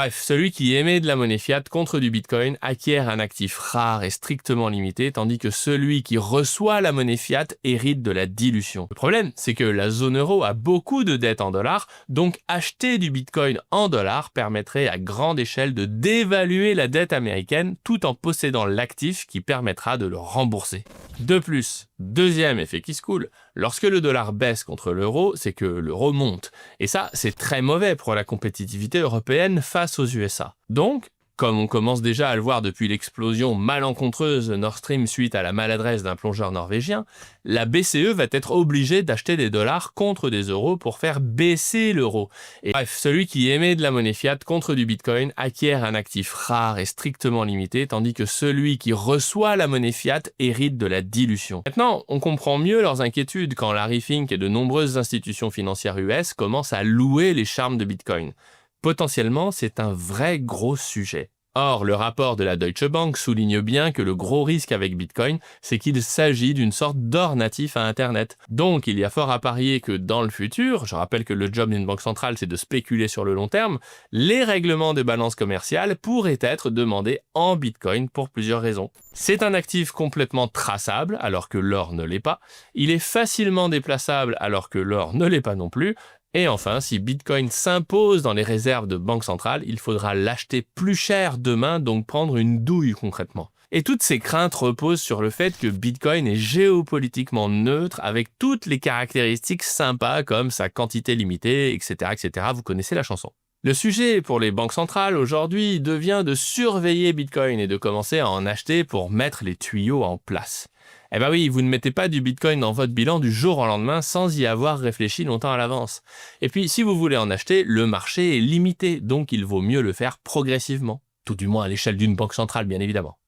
Bref, celui qui émet de la monnaie fiat contre du Bitcoin acquiert un actif rare et strictement limité, tandis que celui qui reçoit la monnaie fiat hérite de la dilution. Le problème, c'est que la zone euro a beaucoup de dettes en dollars, donc acheter du Bitcoin en dollars permettrait à grande échelle de dévaluer la dette américaine tout en possédant l'actif qui permettra de le rembourser. De plus, deuxième effet qui se coule, lorsque le dollar baisse contre l'euro, c'est que l'euro monte. Et ça, c'est très mauvais pour la compétitivité européenne face aux USA. Donc, comme on commence déjà à le voir depuis l'explosion malencontreuse de Nord Stream suite à la maladresse d'un plongeur norvégien, la BCE va être obligée d'acheter des dollars contre des euros pour faire baisser l'euro. Et bref, celui qui émet de la monnaie fiat contre du Bitcoin acquiert un actif rare et strictement limité, tandis que celui qui reçoit la monnaie fiat hérite de la dilution. Maintenant, on comprend mieux leurs inquiétudes quand Larry Fink et de nombreuses institutions financières US commencent à louer les charmes de Bitcoin. Potentiellement, c'est un vrai gros sujet. Or, le rapport de la Deutsche Bank souligne bien que le gros risque avec Bitcoin, c'est qu'il s'agit d'une sorte d'or natif à Internet. Donc, il y a fort à parier que dans le futur, je rappelle que le job d'une banque centrale, c'est de spéculer sur le long terme, les règlements de balance commerciale pourraient être demandés en Bitcoin pour plusieurs raisons. C'est un actif complètement traçable, alors que l'or ne l'est pas. Il est facilement déplaçable, alors que l'or ne l'est pas non plus. Et enfin, si Bitcoin s'impose dans les réserves de banque centrale, il faudra l'acheter plus cher demain, donc prendre une douille concrètement. Et toutes ces craintes reposent sur le fait que Bitcoin est géopolitiquement neutre avec toutes les caractéristiques sympas comme sa quantité limitée, etc., etc. Vous connaissez la chanson. Le sujet pour les banques centrales aujourd'hui devient de surveiller Bitcoin et de commencer à en acheter pour mettre les tuyaux en place. Eh ben oui, vous ne mettez pas du Bitcoin dans votre bilan du jour au lendemain sans y avoir réfléchi longtemps à l'avance. Et puis, si vous voulez en acheter, le marché est limité, donc il vaut mieux le faire progressivement. Tout du moins à l'échelle d'une banque centrale, bien évidemment.